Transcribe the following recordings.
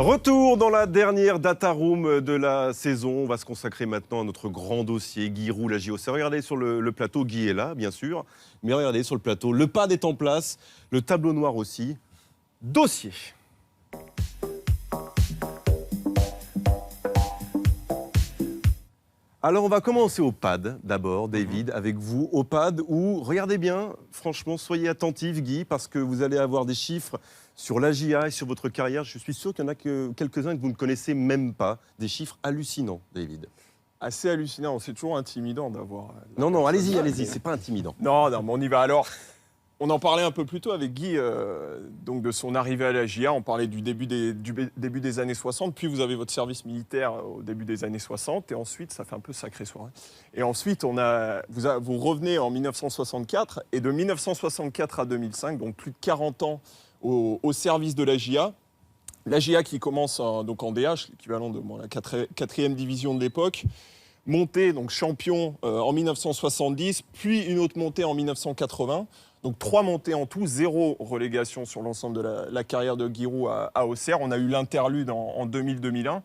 Retour dans la dernière data room de la saison. On va se consacrer maintenant à notre grand dossier, Guy Roux, la JOC. Regardez sur le plateau, Guy est là, bien sûr. Mais regardez sur le plateau, le pad est en place, le tableau noir aussi. Dossier. Alors, on va commencer au pad, d'abord, David, avec vous. Au pad où, regardez bien, franchement, soyez attentifs, Guy, parce que vous allez avoir des chiffres sur l'AJA et sur votre carrière. Je suis sûr qu'il y en a quelques-uns que vous ne connaissez même pas. Des chiffres hallucinants, David. Assez hallucinant, c'est toujours intimidant d'avoir... Non, allez-y, c'est pas intimidant. Non, mais on y va. Alors, on en parlait un peu plus tôt avec Guy, donc de son arrivée à la JA. On parlait du début des années 60, puis vous avez votre service militaire au début des années 60, et ensuite, ça fait un peu sacré soirée. Et ensuite, vous revenez en 1964, et de 1964 à 2005, donc plus de 40 ans au service de la JA. La JA qui commence donc en DH, l'équivalent de la 4e division de l'époque, montée, donc champion en 1970, puis une autre montée en 1980. Donc 3 montées en tout, 0 relégation sur l'ensemble de la carrière de Guy Roux à Auxerre. On a eu l'interlude en 2000-2001.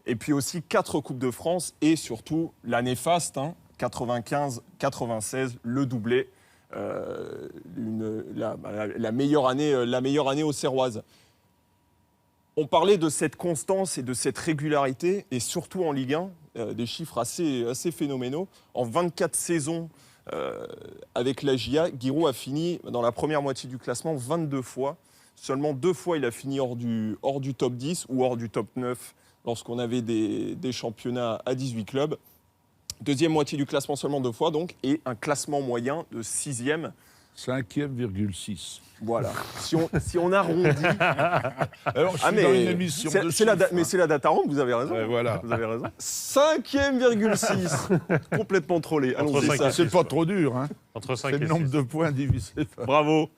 Et puis aussi 4 Coupes de France et surtout la néfaste, 95-96, le doublé. La meilleure année auxerroise. On parlait de cette constance et de cette régularité, et surtout en Ligue 1, des chiffres assez phénoménaux. En 24 saisons avec la JA, Guy Roux a fini dans la première moitié du classement 22 fois. Seulement 2 fois, il a fini hors du top 10 ou hors du top 9 lorsqu'on avait des championnats à 18 clubs. Deuxième moitié du classement seulement 2 fois, donc, et un classement moyen de 6e. 5e,6. Voilà. Si on arrondit... Alors, je suis dans une émission de chiffres. Mais c'est la data room, vous avez raison. Ouais, voilà. Vous avez raison. 5e,6. Complètement trollé. Allons-y. C'est pas trop dur, hein. Entre 5 C'est et le 6. nombre de points divisé par... Bravo.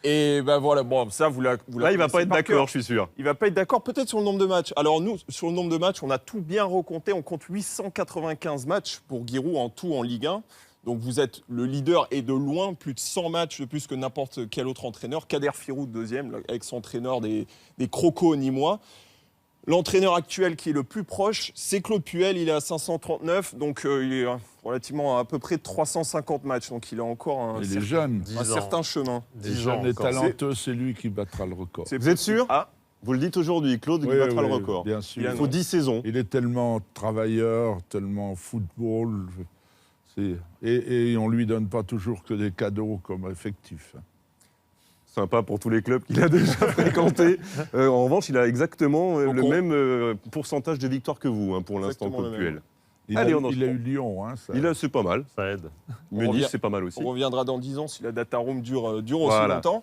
Et ben voilà, bon, ça, vous Là, il va pas être d'accord, je suis sûr. Il va pas être d'accord, peut-être sur le nombre de matchs. Alors nous, sur le nombre de matchs, on a tout bien recompté. On compte 895 matchs pour Guy Roux en tout en Ligue 1. Donc vous êtes le leader et de loin, plus de 100 matchs de plus que n'importe quel autre entraîneur. Kader Firoud, deuxième, ex-entraîneur des Crocos nîmois. L'entraîneur actuel qui est le plus proche, c'est Claude Puel, il est à 539, donc il est relativement à peu près 350 matchs. Donc il a encore un certain chemin. Les jeunes et talentueux, c'est lui qui battra le record. Vous êtes sûr? Vous le dites aujourd'hui, Claude, il battra le record. Bien sûr. Il faut 10 saisons. Il est tellement travailleur, tellement football... Et on ne lui donne pas toujours que des cadeaux comme effectif. Sympa pour tous les clubs qu'il a déjà fréquentés. En revanche, il a exactement le même pourcentage de victoires que vous, pour l'instant, Claude Puel. Il a eu Lyon. C'est pas mal. Ça aide. Munich, c'est pas mal aussi. On reviendra dans 10 ans si la data room dure aussi longtemps.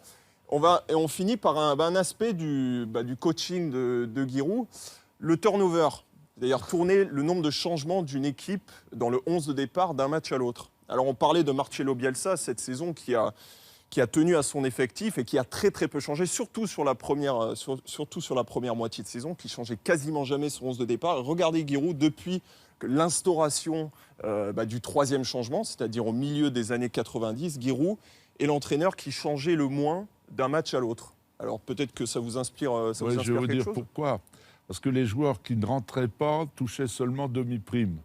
On finit par un aspect du coaching de Guy Roux, le turnover. D'ailleurs, tourner le nombre de changements d'une équipe dans le 11 de départ d'un match à l'autre. Alors, on parlait de Marcelo Bielsa cette saison qui a tenu à son effectif et qui a très très peu changé, surtout sur la première moitié de saison, qui changeait quasiment jamais son 11 de départ. Et regardez Guy Roux depuis l'instauration du 3e changement, c'est-à-dire au milieu des années 90, Guy Roux est l'entraîneur qui changeait le moins d'un match à l'autre. Alors, peut-être que ça vous inspire, je vais vous dire pourquoi. Parce que les joueurs qui ne rentraient pas touchaient seulement demi-prime.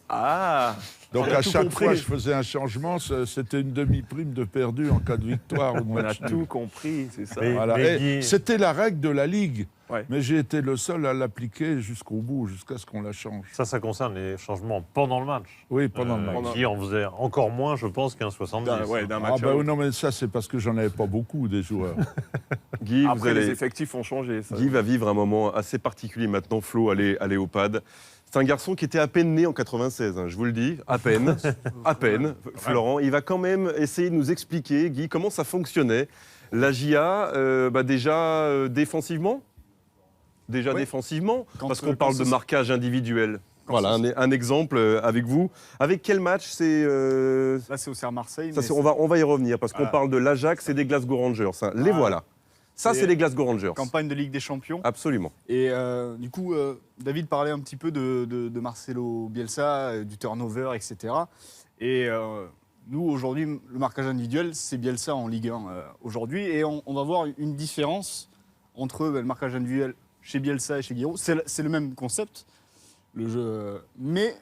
Ah! Donc à chaque fois je faisais un changement, c'était une demi-prime de perdu en cas de victoire ou de match nul. On a tout compris, c'est ça. C'était la règle de la Ligue, ouais. Mais j'ai été le seul à l'appliquer jusqu'au bout, jusqu'à ce qu'on la change. Ça concerne les changements pendant le match. Oui, pendant le match. Qui en faisait encore moins, je pense, qu'un 70. D'un match non, mais ça, c'est parce que j'en avais pas beaucoup, des joueurs. Guy, les effectifs ont changé. Ça. Guy va vivre un moment assez particulier maintenant. Flo, allez au pad. C'est un garçon qui était à peine né en 96, je vous le dis, à peine. Florent, il va quand même essayer de nous expliquer, Guy, comment ça fonctionnait. La JA, déjà défensivement défensivement, parce qu'on parle de marquage individuel. Voilà, un exemple avec vous. Avec quel match c'est Là, c'est Auxerre-Marseille. On va y revenir, parce qu'on parle de l'Ajax et des Glasgow Rangers. Les voilà. Ça, c'est les Glasgow Rangers. Campagne de Ligue des Champions. Absolument. Et du coup, David parlait un petit peu de Marcelo Bielsa, du turnover, etc. Et nous, aujourd'hui, le marquage individuel, c'est Bielsa en Ligue 1 aujourd'hui. Et on va voir une différence entre le marquage individuel chez Bielsa et chez Giroud. C'est le même concept, le jeu. Mais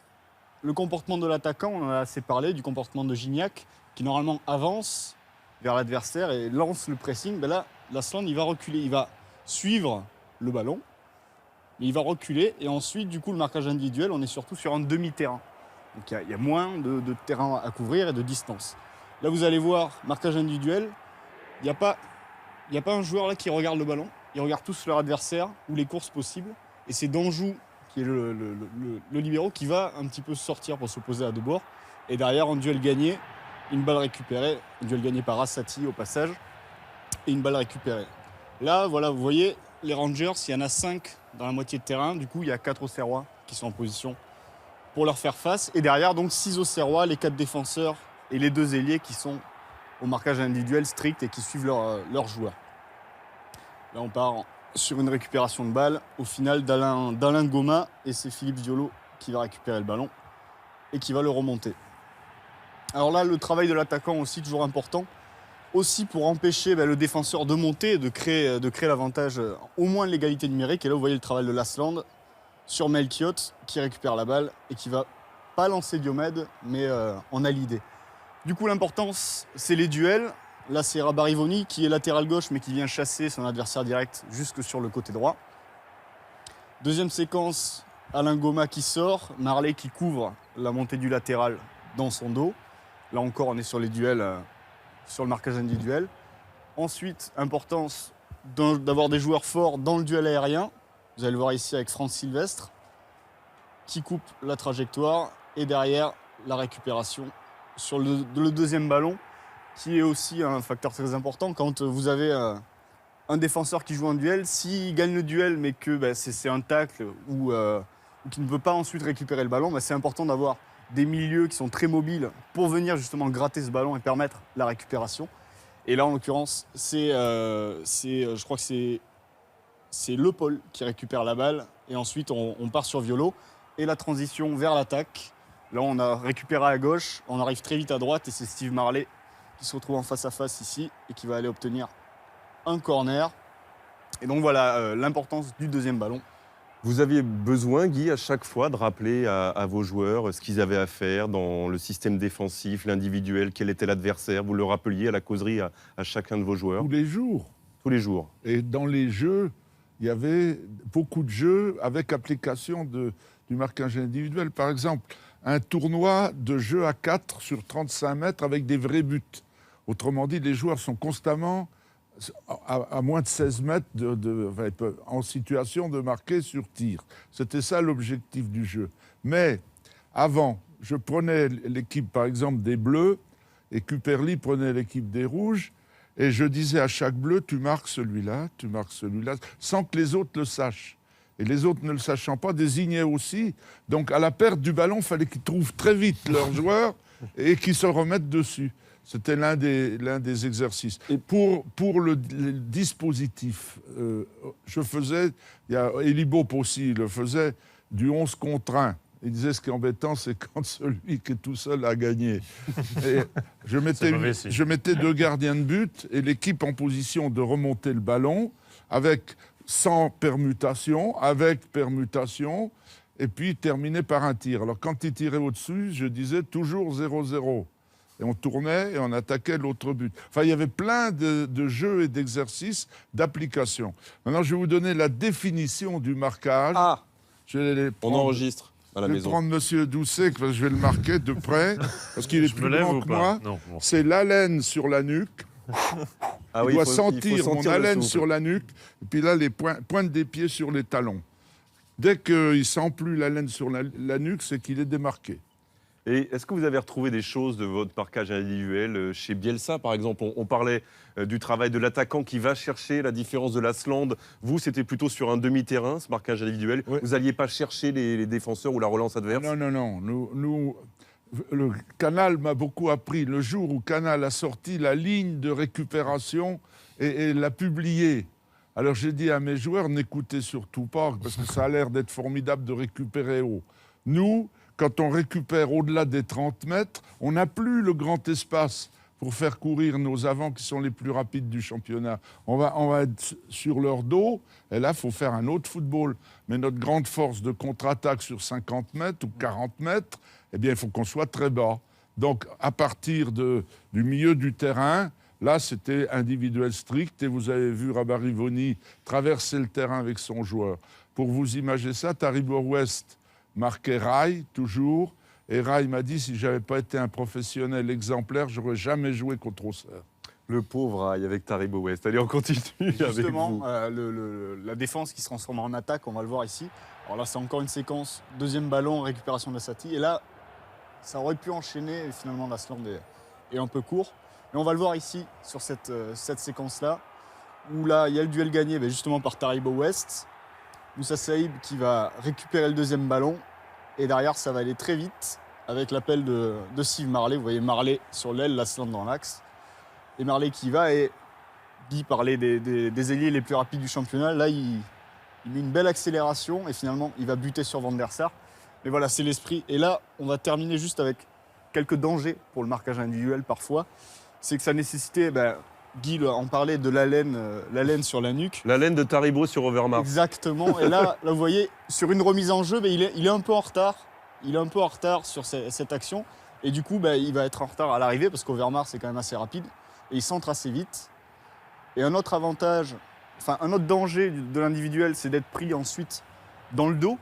le comportement de l'attaquant, on en a assez parlé, du comportement de Gignac, qui normalement avance vers l'adversaire et lance le pressing. Ben là, l'Asland, il va reculer, il va suivre le ballon, mais il va reculer, et ensuite, du coup, le marquage individuel, on est surtout sur un demi-terrain. Donc il y a moins de terrain à couvrir et de distance. Là, vous allez voir, marquage individuel, il n'y a pas un joueur là qui regarde le ballon. Ils regardent tous leur adversaire ou les courses possibles. Et c'est Danjou, qui est le libéro, qui va un petit peu sortir pour s'opposer à Debord. Et derrière, en duel gagné, une balle récupérée. Un duel gagné par Assati au passage. Et une balle récupérée. Là, voilà, vous voyez, les Rangers, il y en a 5 dans la moitié de terrain. Du coup, il y a 4 Auxerrois qui sont en position pour leur faire face. Et derrière, donc 6 Auxerrois, les 4 défenseurs et les 2 ailiers qui sont au marquage individuel strict et qui suivent leurs joueurs. Là, on part sur une récupération de balle. Au final, d'Alain Goma, et c'est Philippe Violo qui va récupérer le ballon et qui va le remonter. Alors là, le travail de l'attaquant aussi, toujours important. Aussi pour empêcher le défenseur de monter et de créer l'avantage, au moins de l'égalité numérique. Et là, vous voyez le travail de Lasland sur Melchiot, qui récupère la balle et qui va pas lancer Diomède, mais en a l'idée. Du coup, l'importance, c'est les duels. Là, c'est Rabarivoni qui est latéral gauche, mais qui vient chasser son adversaire direct jusque sur le côté droit. Deuxième séquence, Alain Goma qui sort, Marley qui couvre la montée du latéral dans son dos. Là encore, on est sur les duels, sur le marquage individuel. Ensuite, importance d'avoir des joueurs forts dans le duel aérien. Vous allez le voir ici avec France Sylvestre, qui coupe la trajectoire. Et derrière, la récupération sur le deuxième ballon, qui est aussi un facteur très important. Quand vous avez un défenseur qui joue un duel, s'il gagne le duel, mais que c'est un tacle ou qu'il ne peut pas ensuite récupérer le ballon, c'est important d'avoir des milieux qui sont très mobiles pour venir justement gratter ce ballon et permettre la récupération. Et là, en l'occurrence, je crois que c'est Le Paul qui récupère la balle. Et ensuite, on part sur Violo. Et la transition vers l'attaque. Là, on a récupéré à gauche, on arrive très vite à droite et c'est Steve Marley qui se retrouve en face à face ici et qui va aller obtenir un corner. Et donc voilà l'importance du deuxième ballon. Vous aviez besoin, Guy, à chaque fois de rappeler à vos joueurs ce qu'ils avaient à faire dans le système défensif, l'individuel, quel était l'adversaire. Vous le rappeliez à la causerie à chacun de vos joueurs. Tous les jours. Tous les jours. Et dans les jeux, il y avait beaucoup de jeux avec application du marquage individuel. Par exemple, un tournoi de jeu à 4 sur 35 mètres avec des vrais buts. Autrement dit, les joueurs sont constamment à moins de 16 mètres en situation de marquer sur tir. C'était ça l'objectif du jeu. Mais avant, je prenais l'équipe, par exemple, des Bleus, et Cuperli prenait l'équipe des Rouges, et je disais à chaque Bleu, tu marques celui-là, sans que les autres le sachent. Et les autres, ne le sachant pas, désignaient aussi. Donc, à la perte du ballon, il fallait qu'ils trouvent très vite leurs joueurs et qu'ils se remettent dessus. C'était l'un des exercices. Et pour le dispositif, je faisais, Elibop aussi le faisait, du 11 contre 1. Il disait ce qui est embêtant, c'est quand celui qui est tout seul a gagné. Et je mettais 2 gardiens de but et l'équipe en position de remonter le ballon sans permutation, avec permutation, et puis terminer par un tir. Alors quand il tirait au-dessus, je disais toujours 0-0. Et on tournait et on attaquait l'autre but. Enfin, il y avait plein de jeux et d'exercices, d'applications. Maintenant, je vais vous donner la définition du marquage. Ah, on enregistre à la maison. Je vais prendre M. Doucet, parce que je vais le marquer de près, parce qu'il est plus grand que moi. Non, bon. C'est l'haleine sur la nuque. Ah il doit sentir mon haleine sur la nuque, et puis là, les pointes des pieds sur les talons. Dès qu'il ne sent plus l'haleine sur la nuque, c'est qu'il est démarqué. Et est-ce que vous avez retrouvé des choses de votre marquage individuel chez Bielsa, par exemple? On parlait du travail de l'attaquant qui va chercher la différence de l'Asland. Vous, c'était plutôt sur un demi-terrain, ce marquage individuel. Oui. Vous n'alliez pas chercher les défenseurs ou la relance adverse? Non. Le Canal m'a beaucoup appris. Le jour où Canal a sorti la ligne de récupération et l'a publiée, alors j'ai dit à mes joueurs, n'écoutez surtout pas, parce que ça a l'air d'être formidable de récupérer haut. Nous, quand on récupère au-delà des 30 mètres, on n'a plus le grand espace pour faire courir nos avants qui sont les plus rapides du championnat. On va être sur leur dos, et là, il faut faire un autre football. Mais notre grande force de contre-attaque sur 50 mètres ou 40 mètres, eh bien, il faut qu'on soit très bas. Donc, à partir du milieu du terrain, là, c'était individuel strict, et vous avez vu Rabarivoni traverser le terrain avec son joueur. Pour vous imaginer ça, Taribo West marquait Rai, toujours, et Rai m'a dit, si je n'avais pas été un professionnel exemplaire, je n'aurais jamais joué contre Auxerre. Le pauvre Rai avec Taribo West. Allez, on continue avec Justement, vous. la défense qui se transforme en attaque, on va le voir ici. Alors là, c'est encore une séquence, deuxième ballon, récupération de Sati. Et là, ça aurait pu enchaîner, et finalement, l'Asland est un peu court. Mais on va le voir ici, sur cette séquence-là, où là, il y a le duel gagné justement par Taribo West. Moussa Saïb qui va récupérer le deuxième ballon. Et derrière, ça va aller très vite avec l'appel de Steve Marley. Vous voyez Marley sur l'aile, Lasland dans l'axe. Et Marley qui va, et Guy parlait des ailiers les plus rapides du championnat. Là, il met une belle accélération et finalement, il va buter sur Van der Sar. Mais voilà, c'est l'esprit. Et là, on va terminer juste avec quelques dangers pour le marquage individuel parfois. C'est que ça nécessitait, Guy en parlait, de la laine sur la nuque. La laine de Taribo sur Overmars. Exactement. Et là, vous voyez, sur une remise en jeu, il est un peu en retard. Il est un peu en retard sur cette action. Et du coup, il va être en retard à l'arrivée parce qu'Overmars, c'est quand même assez rapide. Et il centre assez vite. Et un autre avantage, un autre danger de l'individuel, c'est d'être pris ensuite dans le dos,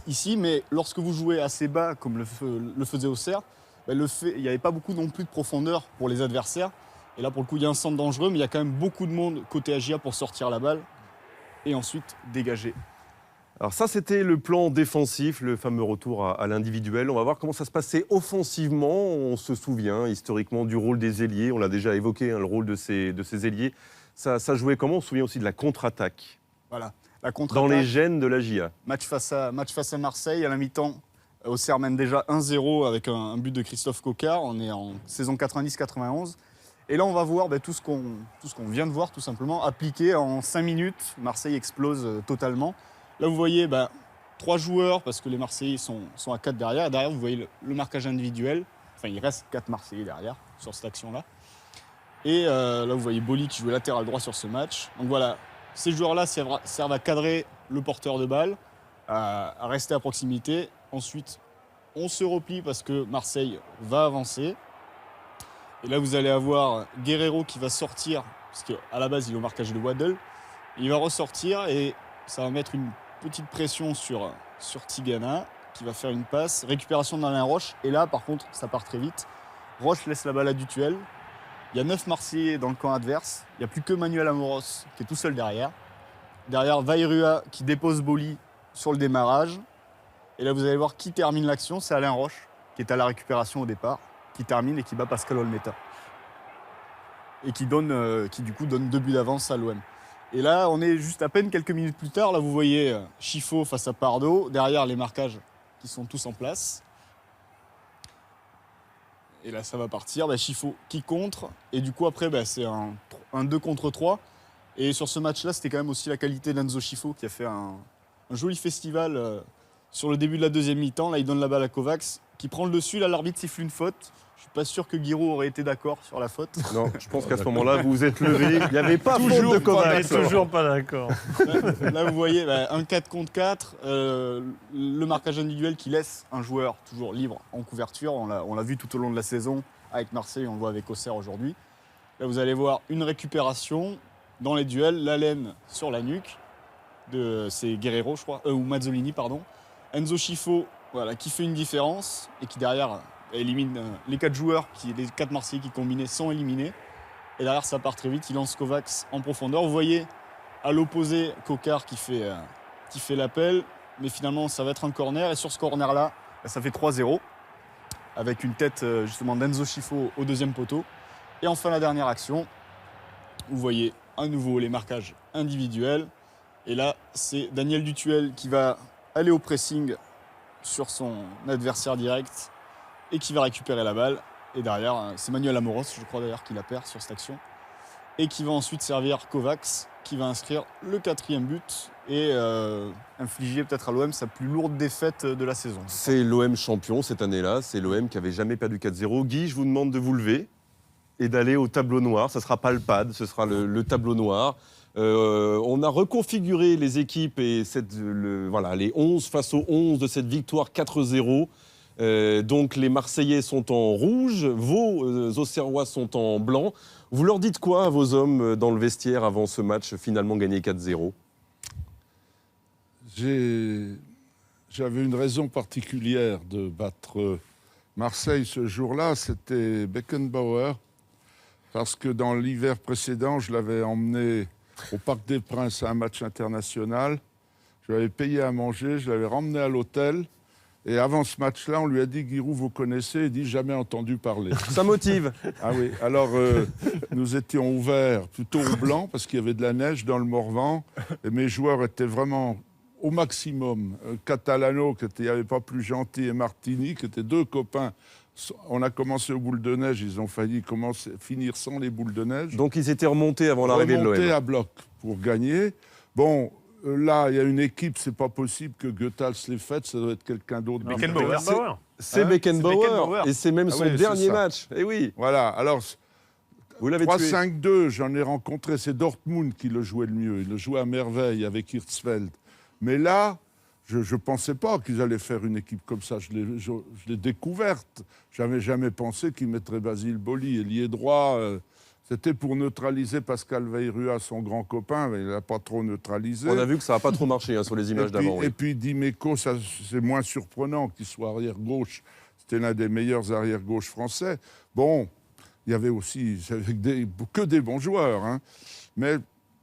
ici. Mais lorsque vous jouez assez bas, comme le faisait Auxerre, il n'y avait pas beaucoup non plus de profondeur pour les adversaires. Et là, pour le coup, il y a un centre dangereux, mais il y a quand même beaucoup de monde côté AGIA pour sortir la balle et ensuite dégager. Alors ça, c'était le plan défensif, le fameux retour à l'individuel. On va voir comment ça se passait offensivement. On se souvient historiquement du rôle des ailiers. On l'a déjà évoqué, le rôle de ces ailiers. Ça jouait comment? On se souvient aussi de la contre-attaque. Voilà, la contre-attaque. Dans les gènes de l'AGIA. Match face à Marseille, à la mi-temps, Auxerre mène déjà 1-0 avec un but de Christophe Coquard. On est en saison 90-91. Et là, on va voir tout ce qu'on vient de voir, tout simplement, appliqué en 5 minutes. Marseille explose totalement. Là, vous voyez 3 joueurs, parce que les Marseillais sont à 4 derrière. Et derrière, vous voyez le marquage individuel. Enfin, il reste 4 Marseillais derrière, sur cette action-là. Et là, vous voyez Boli qui joue latéral droit sur ce match. Donc voilà, ces joueurs-là servent à cadrer le porteur de balle, à rester à proximité. Ensuite, on se replie parce que Marseille va avancer. Et là, vous allez avoir Guerreiro qui va sortir, parce qu'à la base, il est au marquage de Waddle. Il va ressortir et ça va mettre une petite pression sur Tigana, qui va faire une passe. Récupération d'Alain Roche. Et là, par contre, ça part très vite. Roche laisse la balle à Dutuel. Il y a 9 Marseillais dans le camp adverse. Il n'y a plus que Manuel Amoros qui est tout seul derrière. Derrière, Vairua qui dépose Boli sur le démarrage. Et là, vous allez voir qui termine l'action. C'est Alain Roche, qui est à la récupération au départ, qui termine et qui bat Pascal Olmeta. Et qui du coup donne 2 buts d'avance à l'OM. Et là, on est juste à peine quelques minutes plus tard. Là, vous voyez Chifo face à Pardo. Derrière, les marquages qui sont tous en place. Et là, ça va partir. Chifo qui contre. Et du coup, après, c'est un 2 contre 3. Et sur ce match-là, c'était quand même aussi la qualité d'Enzo Chifo qui a fait un joli festival sur le début de la deuxième mi-temps. Là, il donne la balle à Kovacs qui prend le dessus. Là, l'arbitre siffle une faute. Je suis pas sûr que Giroud aurait été d'accord sur la faute. Non, je pense qu'à ce moment-là, vous vous êtes levé. Il n'y avait pas faute de Je Kovacs. suis toujours pas d'accord. Là, vous voyez, un 4 contre 4, le marquage individuel qui laisse un joueur toujours libre en couverture. On l'a vu tout au long de la saison avec Marseille, on le voit avec Auxerre aujourd'hui. Là, vous allez voir une récupération dans les duels, la laine sur la nuque, c'est Guerreiro, je crois, ou Mazzolini, pardon. Enzo Chifo, qui fait une différence et qui derrière élimine les 4 joueurs, les 4 Marseillais qui combinaient sont éliminés. Et derrière, ça part très vite. Il lance Kovacs en profondeur. Vous voyez, à l'opposé, Coquard qui fait l'appel. Mais finalement, ça va être un corner. Et sur ce corner-là, ça fait 3-0. Avec une tête justement d'Enzo Chifo au deuxième poteau. Et enfin, la dernière action. Vous voyez à nouveau les marquages individuels. Et là, c'est Daniel Dutuel qui va aller au pressing sur son adversaire direct et qui va récupérer la balle. Et derrière, c'est Manuel Amoros, je crois d'ailleurs, qui la perd sur cette action. Et qui va ensuite servir Kovacs, qui va inscrire le 4e but et infliger peut-être à l'OM sa plus lourde défaite de la saison. C'est l'OM champion cette année-là. C'est l'OM qui avait jamais perdu 4-0. Guy, je vous demande de vous lever. et d'aller au tableau noir. Ça ne sera pas le pad, ce sera le tableau noir. On a reconfiguré les équipes et les 11 face aux 11 de cette victoire 4-0. Donc les Marseillais sont en rouge, vos Auxerrois sont en blanc. Vous leur dites quoi à vos hommes dans le vestiaire avant ce match finalement gagné 4-0 ? J'avais une raison particulière de battre Marseille ce jour-là, c'était Beckenbauer, parce que dans l'hiver précédent, je l'avais emmené au Parc des Princes à un match international. Je l'avais payé à manger, je l'avais ramené à l'hôtel. Et avant ce match-là, on lui a dit « Giroud, vous connaissez ?» Il dit « Jamais entendu parler. » Ça motive. Ah oui, alors nous étions ouverts plutôt au blanc parce qu'il y avait de la neige dans le Morvan. Et mes joueurs étaient vraiment au maximum. Catalano, qui n'y avait pas plus gentil, et Martini, qui étaient deux copains. On a commencé aux boules de neige, ils ont failli finir sans les boules de neige. Donc ils étaient remontés avant l'arrivée de l'OM. Remontés à bloc pour gagner. Bon, là, il y a une équipe, c'est pas possible que Goethals l'ait faite, ça doit être quelqu'un d'autre. Beckenbauer. C'est Beckenbauer, et c'est même son dernier match. Et oui. Voilà, alors vous l'avez 3-5-2, j'en ai rencontré, c'est Dortmund qui le jouait le mieux. Il le jouait à merveille avec Hirschfeld. Mais là, je ne pensais pas qu'ils allaient faire une équipe comme ça. Je l'ai découverte. Je n'avais jamais pensé qu'ils mettraient Basile Boli, ailier droit. C'était pour neutraliser Pascal Weyrua, son grand copain, mais il n'a pas trop neutralisé. On a vu que ça n'a pas trop marché sur les images d'avant. Et puis Dimeco, c'est moins surprenant qu'il soit arrière-gauche. C'était l'un des meilleurs arrière-gauche français. Bon, il y avait aussi que des bons joueurs. Hein. Mais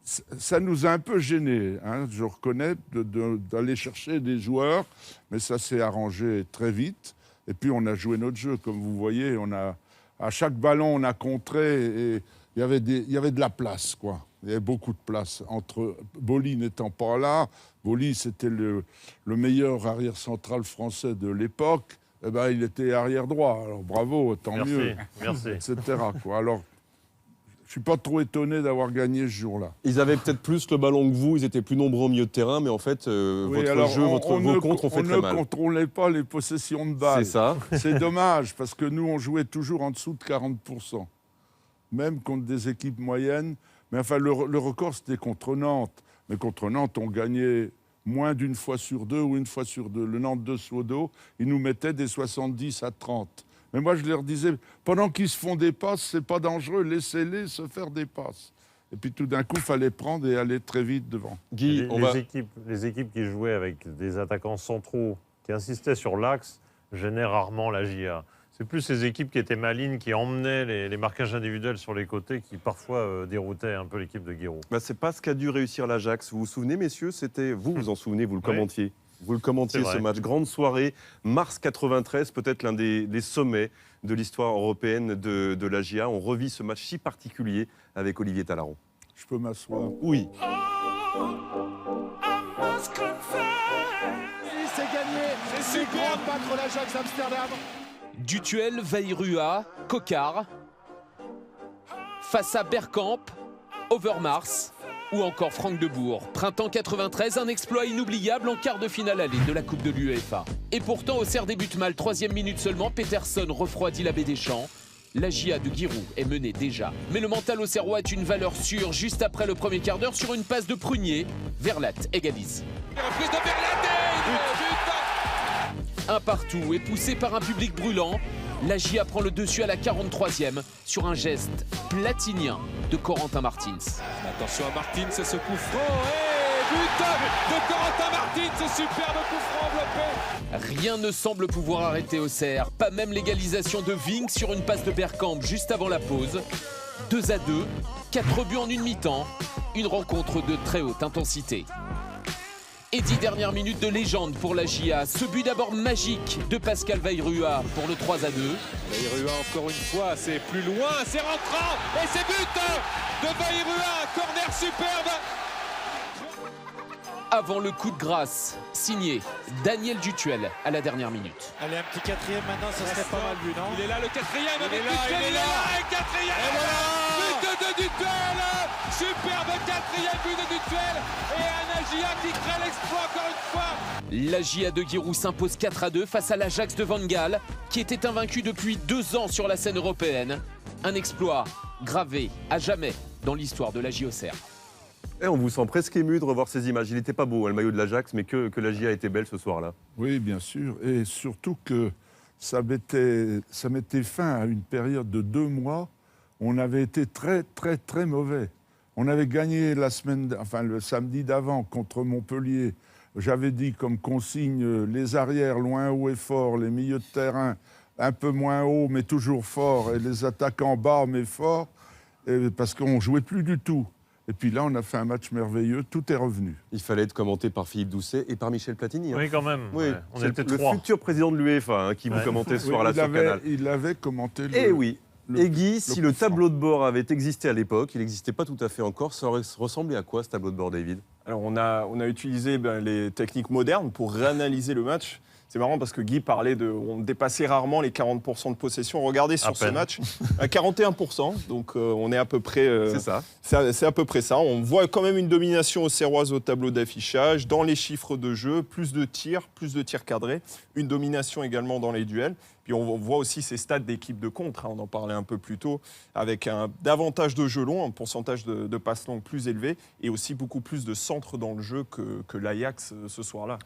ça nous a un peu gênés, hein, je reconnais, d'aller chercher des joueurs. Mais ça s'est arrangé très vite. Et puis on a joué notre jeu, comme vous voyez. À chaque ballon, on a contré et il y avait de la place, quoi. Il y avait beaucoup de place. Entre Boli n'étant pas là, Boli, c'était le meilleur arrière central français de l'époque. Eh ben, il était arrière droit. Alors bravo, tant mieux. Merci. Etc. quoi. Alors, je ne suis pas trop étonné d'avoir gagné ce jour-là. Ils avaient peut-être plus le ballon que vous, ils étaient plus nombreux au milieu de terrain, mais en fait, vos contres ont fait très mal. On ne contrôlait pas les possessions de balles. C'est ça. C'est dommage, parce que nous, on jouait toujours en dessous de 40%. Même contre des équipes moyennes. Mais enfin, le record, c'était contre Nantes. Mais contre Nantes, on gagnait moins d'une fois sur deux ou une fois sur deux. Le Nantes de Sodo, ils nous mettaient des 70 à 30. Mais moi, je leur disais, pendant qu'ils se font des passes, c'est pas dangereux, laissez-les se faire des passes. Et puis tout d'un coup, il fallait prendre et aller très vite devant. Guy, les équipes qui jouaient avec des attaquants centraux, qui insistaient sur l'axe, gênaient rarement la GIA. C'est plus ces équipes qui étaient malines, qui emmenaient les marquages individuels sur les côtés, qui parfois déroutaient un peu l'équipe de Giroud. C'est pas ce qu'a dû réussir l'Ajax. Vous vous souvenez, messieurs, c'était vous en souvenez, vous le commentiez. Vous le commentiez ce match. Grande soirée, mars 93, peut-être l'un des sommets de l'histoire européenne de la GIA. On revit ce match si particulier avec Olivier Talaron. Je peux m'asseoir? Oui. C'est gagné. C'est super de battre l'Ajax Amsterdam. Dutuel, Weyrua, Coquard, face à Bergkamp, Overmars ou encore Franck Debourg. Printemps 93, un exploit inoubliable en quart de finale aller de la Coupe de l'UEFA. Et pourtant, Auxerre débute mal, 3e minute seulement, Peterson refroidit la baie des Champs. La GIA de Giroud est menée déjà. Mais le mental auxerrois est une valeur sûre juste après le premier quart d'heure sur une passe de Prunier. Verlat égalise. Reprise de Verlat et Un partout et poussé par un public brûlant, la GIA prend le dessus à la 43e sur un geste platinien de Corentin Martins. Attention à Martins, c'est ce coup franc et but de Corentin Martins, ce superbe coup franc enveloppé. Rien ne semble pouvoir arrêter Auxerre, pas même l'égalisation de Vink sur une passe de Bergkamp juste avant la pause. 2-2, 4 buts en une mi-temps, une rencontre de très haute intensité. Et 10 dernières minutes de légende pour la GIA. Ce but d'abord magique de Pascal Weyrua pour le 3-2. Weyrua encore une fois, c'est plus loin, c'est rentrant et c'est but de Weyrua, corner superbe. Avant le coup de grâce, signé Daniel Dutuel à la dernière minute. Allez, un petit quatrième maintenant, ça serait pas mal vu, non? Il est là le quatrième avec Dutuel, il est là et quatrième. Et voilà, but de Dutuel, superbe quatrième but de Dutuel et un GIA qui crée l'exploit encore une fois. La GIA de Giroud s'impose 4-2 face à l'Ajax de Van Gaal, qui était invaincu depuis 2 ans sur la scène européenne. Un exploit gravé à jamais dans l'histoire de la JOCR. Et on vous sent presque ému de revoir ces images. Il n'était pas beau, hein, le maillot de l'Ajax, mais que la GIA était belle ce soir-là. Oui, bien sûr. Et surtout que ça mettait fin à une période de 2 mois où on avait été très, très, très mauvais. On avait gagné le samedi d'avant contre Montpellier. J'avais dit comme consigne les arrières loin haut et fort, les milieux de terrain un peu moins haut mais toujours fort, et les attaquants bas mais forts, parce qu'on ne jouait plus du tout. Et puis là, on a fait un match merveilleux, tout est revenu. Il fallait être commenté par Philippe Doucet et par Michel Platini. Hein. Oui, quand même. Oui, Ouais. On c'est était le 3. futur président de l'UEFA qui vous commentait ce soir-là sur Canal. Il avait commenté le... Eh oui. Et Guy, si le coup franc. tableau de bord avait existé à l'époque, il n'existait pas tout à fait encore, ça aurait ressemblé à quoi ce tableau de bord, David? Alors on a utilisé les techniques modernes pour réanalyser le match. C'est marrant parce que Guy parlait on dépassait rarement les 40% de possession. Regardez sur ce match, à 41%, donc on est à peu près... C'est ça. C'est à peu près ça. On voit quand même une domination auxerroise au tableau d'affichage, dans les chiffres de jeu, plus de tirs cadrés, une domination également dans les duels. Puis on voit aussi ces stats d'équipe de contre, on en parlait un peu plus tôt, avec davantage de jeux longs, un pourcentage de passes longues plus élevé, et aussi beaucoup plus de centres dans le jeu que l'Ajax ce soir-là.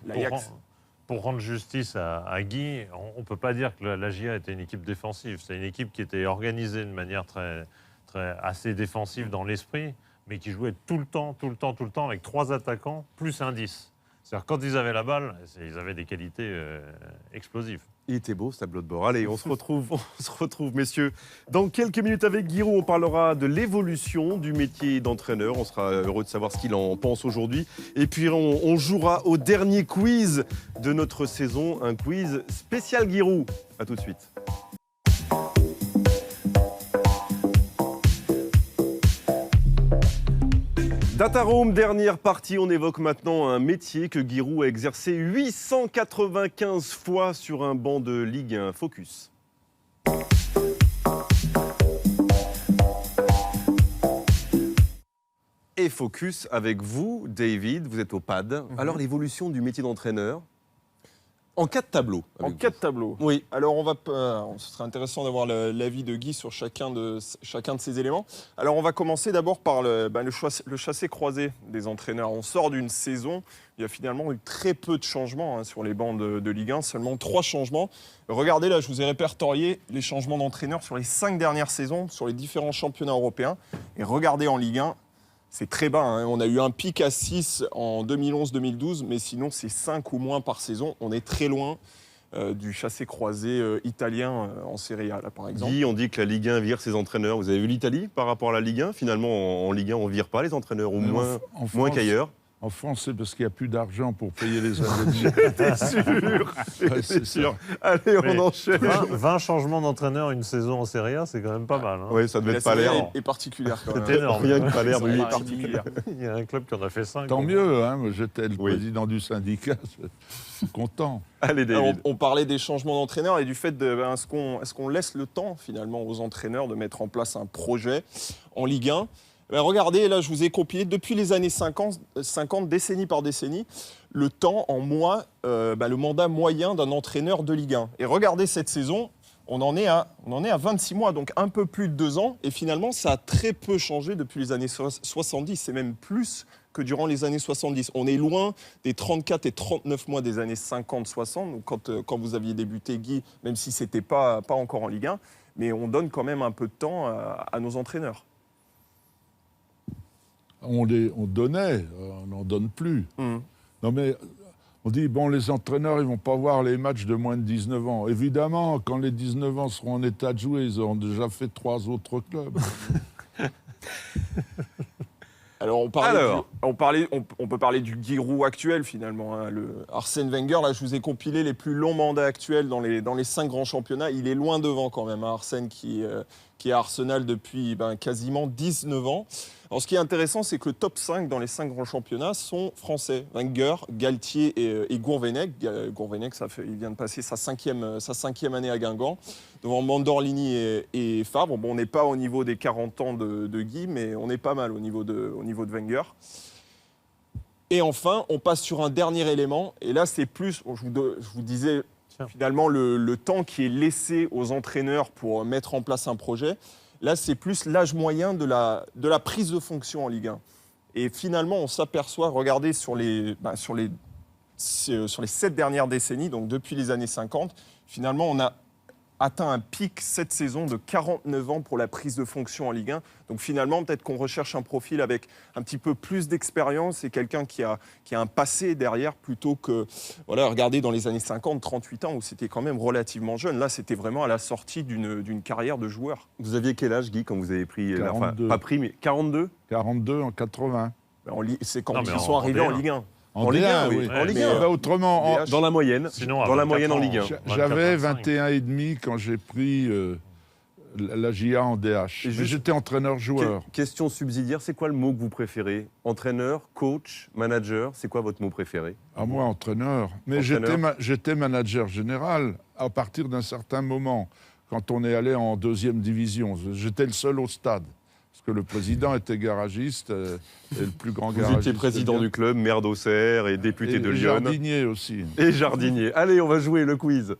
Pour rendre justice à Guy, on ne peut pas dire que la GIA était une équipe défensive. C'est une équipe qui était organisée de manière assez défensive dans l'esprit, mais qui jouait tout le temps avec 3 attaquants plus un 10. C'est-à-dire quand ils avaient la balle, ils avaient des qualités explosives. Il était beau ce tableau de bord. Allez, on se retrouve, messieurs. Dans quelques minutes avec Giroud, on parlera de l'évolution du métier d'entraîneur. On sera heureux de savoir ce qu'il en pense aujourd'hui. Et puis on jouera au dernier quiz de notre saison, un quiz spécial Giroud. À tout de suite. Datarome, dernière partie, on évoque maintenant un métier que Giroud a exercé 895 fois sur un banc de Ligue 1. Focus. Et focus avec vous, David, vous êtes au PAD. Alors l'évolution du métier d'entraîneur en 4 tableaux. En 4 tableaux. Oui. Alors, ce serait intéressant d'avoir l'avis de Guy sur chacun de ces éléments. Alors, on va commencer d'abord par le chassé-croisé des entraîneurs. On sort d'une saison, il y a finalement eu très peu de changements sur les bancs de Ligue 1, seulement 3 changements. Regardez, là, je vous ai répertorié les changements d'entraîneurs sur les 5 dernières saisons, sur les différents championnats européens. Et regardez en Ligue 1, c'est très bas. On a eu un pic à 6 en 2011-2012, mais sinon, c'est 5 ou moins par saison. On est très loin du chassé-croisé italien en Serie A, là, par exemple. Guy, on dit que la Ligue 1 vire ses entraîneurs. Vous avez vu l'Italie par rapport à la Ligue 1? Finalement, en Ligue 1, on ne vire pas les entraîneurs, ou moins qu'ailleurs. En France, c'est parce qu'il n'y a plus d'argent pour payer les indemnités. C'est sûr. Allez, on enchaîne. 20 changements d'entraîneur une saison en Serie A, c'est quand même pas mal. Hein. Oui, ça devait La être Serie A Palerme. est particulière quand même. C'est énorme. Rien que Palerme, lui. Particulière. Il y a un club qui en a fait 5. Tant mieux, moi, j'étais le président du syndicat, je suis content. Allez, Alors, David. on parlait des changements d'entraîneurs et du fait de est-ce qu'on laisse le temps finalement aux entraîneurs de mettre en place un projet en Ligue 1. Regardez, là, je vous ai compilé depuis les années 50 décennie par décennie, le temps en mois, le mandat moyen d'un entraîneur de Ligue 1. Et regardez cette saison, on en est à 26 mois, donc un peu plus de 2 ans. Et finalement, ça a très peu changé depuis les années 70. C'est même plus que durant les années 70. On est loin des 34 et 39 mois des années 50-60, quand vous aviez débuté, Guy, même si ce n'était pas encore en Ligue 1. Mais on donne quand même un peu de temps à nos entraîneurs. On donnait, on n'en donne plus. Non mais, on dit, les entraîneurs, ils ne vont pas voir les matchs de moins de 19 ans. Évidemment, quand les 19 ans seront en état de jouer, ils auront déjà fait 3 autres clubs. Alors, on peut parler du Giroud actuel, finalement. Le Arsène Wenger, là, je vous ai compilé les plus longs mandats actuels dans les 5 grands championnats. Il est loin devant, quand même, Arsène, qui est à Arsenal depuis quasiment 19 ans. Alors, ce qui est intéressant, c'est que le top 5 dans les 5 grands championnats sont français. Wenger, Galtier et Gourvenec. Gourvenec, il vient de passer sa cinquième année à Guingamp, devant Mandorlini et Favre. Bon, on n'est pas au niveau des 40 ans de Guy, mais on est pas mal au niveau de Wenger. Et enfin, on passe sur un dernier élément. Et là, c'est plus, je vous disais, finalement, le temps qui est laissé aux entraîneurs pour mettre en place un projet. Là, c'est plus l'âge moyen de la prise de fonction en Ligue 1. Et finalement, on s'aperçoit, regardez sur les 7 dernières décennies, donc depuis les années 50, finalement, on a atteint un pic cette saison de 49 ans pour la prise de fonction en Ligue 1. Donc finalement, peut-être qu'on recherche un profil avec un petit peu plus d'expérience et quelqu'un qui a un passé derrière plutôt que, voilà, regardez dans les années 50, 38 ans où c'était quand même relativement jeune. Là, c'était vraiment à la sortie d'une carrière de joueur. Vous aviez quel âge, Guy, quand vous avez pris 42. pas pris, mais 42 42 en 80. C'est quand Non, ils mais sont en arrivés D1. en Ligue 1. En Ligue 1, oui. Ouais, En Ligue mais, 1. Autrement, Dans la moyenne. Sinon, à dans la 24 moyenne en ans, Ligue 1. 24, j'avais 25. 21 et demi quand j'ai pris la JA en DH. Et Mais juste- j'étais entraîneur-joueur. Question subsidiaire, c'est quoi le mot que vous préférez? Entraîneur, coach, manager, c'est quoi votre mot préféré? À moi, entraîneur. Mais Entraîneur. j'étais manager général à partir d'un certain moment, quand on est allé en 2e division. J'étais le seul au stade. Parce que le président était garagiste, et le plus grand Vous garagiste. étiez président du club, maire d'Auxerre et député de et Lyon. jardinier aussi. Et jardinier. Allez, on va jouer le quiz.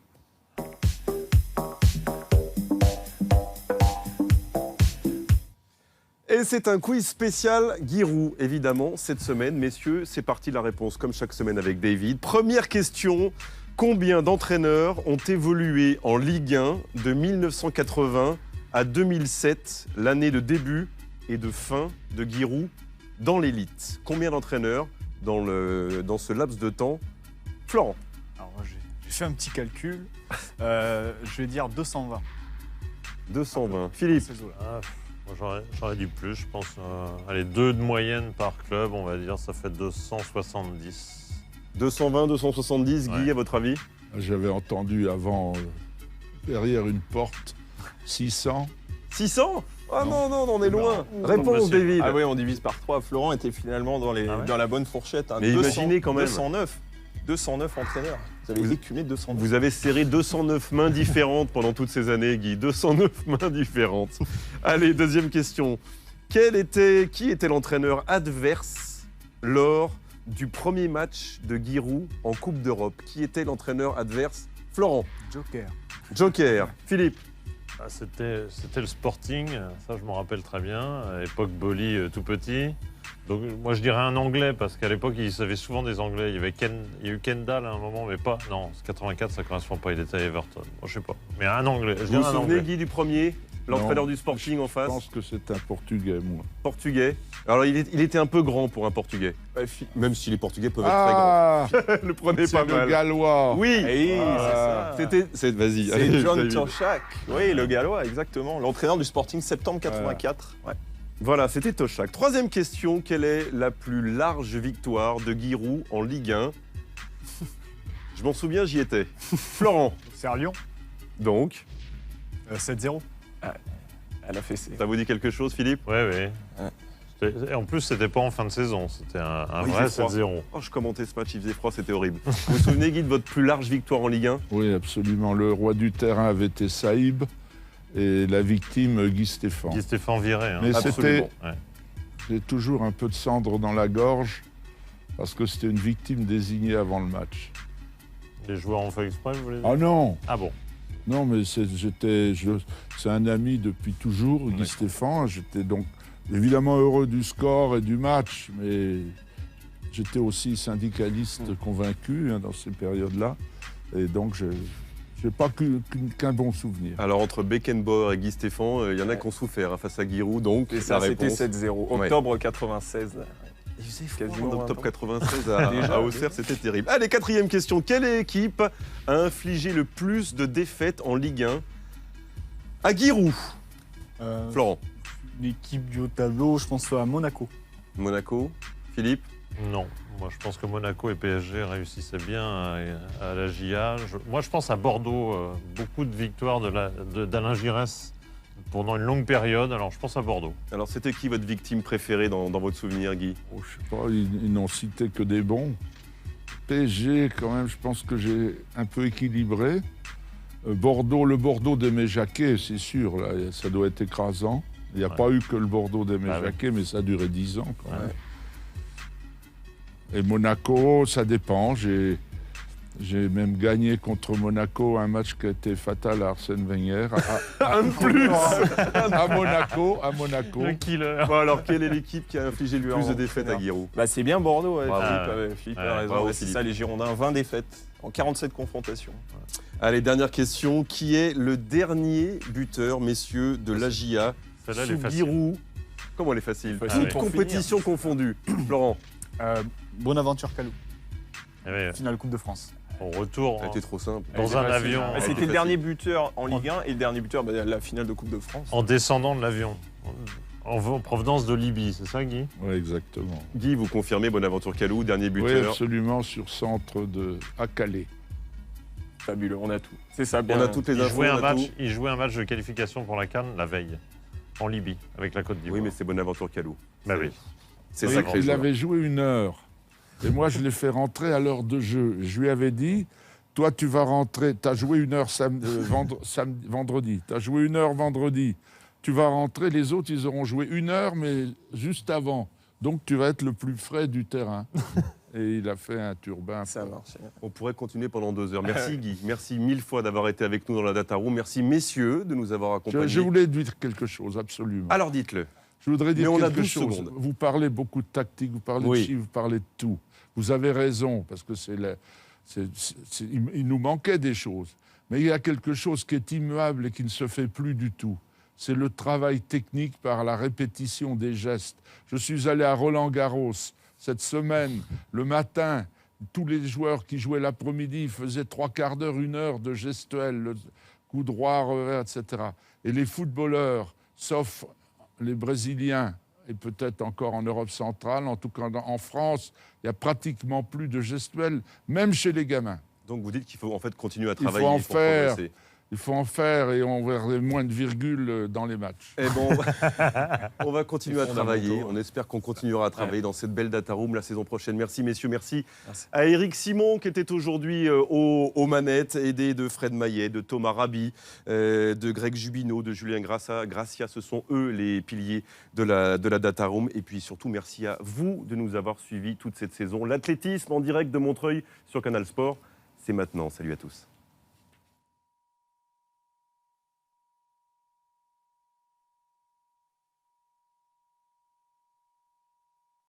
Et c'est un quiz spécial Giroud, évidemment, cette semaine. Messieurs, c'est parti la réponse, comme chaque semaine avec David. Première question, combien d'entraîneurs ont évolué en Ligue 1 de 1980 à 2007, l'année de début et de fin de Giroud dans l'élite? Combien d'entraîneurs dans ce laps de temps? Florent. Alors, moi, j'ai fait un petit calcul. Je vais dire 220. 220. Philippe. Ces eaux-là. Ah, moi, j'aurais dit plus, je pense. Allez, 2 de moyenne par club, on va dire, ça fait 270. 220, 270, Guy, Ouais. à votre avis? J'avais entendu avant, derrière une porte, 600. 600? Ah non, non, on est loin. Non. Réponse, Monsieur. David. Ah oui, on divise par 3. Florent était finalement dans la bonne fourchette. Hein. Mais imaginez quand même. 209 entraîneurs. Vous avez écumé 209. Vous avez serré 209 mains différentes pendant toutes ces années, Guy. 209 mains différentes. Allez, deuxième question. Qui était l'entraîneur adverse lors du premier match de Giroud en Coupe d'Europe? Qui était l'entraîneur adverse? Florent. Joker. Joker. Philippe. Ah, c'était le Sporting, ça je m'en rappelle très bien, à l'époque Boli tout petit. Donc moi je dirais un Anglais, parce qu'à l'époque ils avaient souvent des Anglais. Il y a eu Kendall à un moment, mais pas. Non, 84 ça correspond pas, il était à Everton. Moi je sais pas. Mais un Anglais. Je Vous dirais vous un souvenez, Anglais. Guy, du premier? L'entraîneur Non. du Sporting en Je face? pense que c'est un Portugais, moi. Portugais. Alors il était un peu grand pour un Portugais. Même si les Portugais peuvent être Ah, très grands. Le prenez c'est pas le mal. Gallois. Oui. Oui, Vas-y. c'est allez, John David. Toshak. Oui, le Gallois, exactement. L'entraîneur du Sporting, septembre 84. Ouais. Voilà, c'était Toshak. Troisième question, quelle est la plus large victoire de Giroud en Ligue 1? Je m'en souviens, j'y étais. Florent. C'est à Lyon. Donc, 7-0. Elle a fait ça vous dit quelque chose, Philippe? Ouais, ouais. Et en plus, c'était pas en fin de saison, c'était un Oui, vrai il fait froid. 7-0. Oh, je commentais ce match, il faisait froid, c'était horrible. Vous vous souvenez, Guy, de votre plus large victoire en Ligue 1? Oui, absolument. Le roi du terrain avait été Saïb et la victime, Guy Stéphane. Guy Stéphane viré. Hein. Mais Absolument. j'ai toujours un peu de cendre dans la gorge parce que c'était une victime désignée avant le match. Les joueurs ont fait exprès, vous voulez dire? Ah non, Ah bon. non, mais c'est un ami depuis toujours, Guy Oui. Stéphane. J'étais donc évidemment heureux du score et du match, mais j'étais aussi syndicaliste convaincu dans ces périodes-là. Et donc, je n'ai pas qu'un bon souvenir. Alors, entre Beckenbauer et Guy Stéphane, il y en a qui ont souffert face à Giroud, donc Et la ça, c'était réponse. 7-0. Ouais. Octobre 96. Il faisait Quasiment en octobre 20 ans. 96 Déjà, à Auxerre, c'était terrible. Allez, quatrième question. Quelle équipe a infligé le plus de défaites en Ligue 1 à Giroud? Florent. L'équipe du haut tableau, je pense à Monaco. Monaco. Philippe. Non. Moi, je pense que Monaco et PSG réussissaient bien à la JA. Moi, je pense à Bordeaux. Beaucoup de victoires d'Alain Giresse pendant une longue période. Alors, je pense à Bordeaux. Alors, c'était qui votre victime préférée dans votre souvenir, Guy? Oh, je sais pas, ils n'ont cité que des bons. PSG, quand même, je pense que j'ai un peu équilibré. Bordeaux, le Bordeaux d'Aimé Jacquet, c'est sûr, là, ça doit être écrasant. Il n'y a Ouais. pas eu que le Bordeaux d'Aimé Ah ouais. Jacquet, mais ça a duré 10 ans. Quand même. Ouais. Et Monaco, ça dépend. J'ai même gagné contre Monaco un match qui a été fatal à Arsène Wenger. Un de plus. À Monaco. Le killer. Bon, alors, quelle est l'équipe qui a infligé le plus de défaites à Giroud? Bah, c'est bien Bordeaux, ouais, Bravo. Philippe Ouais, a raison. bravo, Ouais, c'est Philippe. ça, les Girondins, 20 défaites en 47 confrontations. Allez, dernière question. Qui est le dernier buteur, messieurs, de l'AJA Celle-là, elle est sous facile. Giroud? Comment elle est facile? Facile Toute pour compétition confondue. Florent, Bonaventure Calou, Eh ben, finale Coupe de France. au retour, ça a été trop simple. dans un avion, Bah, Elle c'était était le dernier facile. buteur en Ligue 1 et le dernier buteur, la finale de Coupe de France. en descendant de l'avion, en provenance de Libye, c'est ça, Guy? Oui, exactement. Guy, vous confirmez Bonaventure Calou, dernier Oui, buteur. absolument, sur centre à Calais. Fabuleux, on a tout. C'est ça, bien. On a toutes les Il infos. jouait, on a tout. il jouait un match de qualification pour la CAN la veille, en Libye, avec la Côte d'Ivoire. Oui, mais c'est Bonaventure Calou. Bah oui. C'est Oui, sacré. il joueur. avait joué 1 heure. Et moi, je l'ai fait rentrer à l'heure de jeu. Je lui avais dit, toi, tu vas rentrer, tu as joué 1 heure vendredi, tu as joué 1 heure vendredi, tu vas rentrer, les autres, ils auront joué 1 heure, mais juste avant. Donc, tu vas être le plus frais du terrain. Et il a fait un turbin. Ça marche. On pourrait continuer pendant 2 heures. Merci Guy. Merci 1000 fois d'avoir été avec nous dans la Data Room. Merci messieurs de nous avoir accompagnés. Je voulais dire quelque chose, absolument. Alors dites-le. Je voudrais dire Mais on a quelque 12 chose. secondes. Vous parlez beaucoup de tactique, vous parlez Oui. de chiffres, vous parlez de tout. Vous avez raison, parce que il nous manquait des choses. Mais il y a quelque chose qui est immuable et qui ne se fait plus du tout. C'est le travail technique par la répétition des gestes. Je suis allé à Roland-Garros cette semaine, le matin. Tous les joueurs qui jouaient l'après-midi faisaient 3/4 d'heure, 1 heure de gestuelle, le coup droit, revers, etc. Et les footballeurs, sauf les Brésiliens, et peut-être encore en Europe centrale, en tout cas en France, il n'y a pratiquement plus de gestuelle, même chez les gamins. Donc vous dites qu'il faut en fait continuer à Il faut travailler en pour faire. progresser. Il faut en faire et on verrait moins de virgules dans les matchs. Eh bon, on va continuer à C'est travailler. fondamental. On espère qu'on continuera à travailler dans cette belle Data Room la saison prochaine. Merci messieurs, merci Merci. à Éric Simon qui était aujourd'hui aux manettes, aidé de Fred Maillet, de Thomas Rabi, de Greg Jubineau, de Julien Gracia. Ce sont eux les piliers de la Data Room. Et puis surtout, merci à vous de nous avoir suivis toute cette saison. L'athlétisme en direct de Montreuil sur Canal Sport, c'est maintenant. Salut à tous.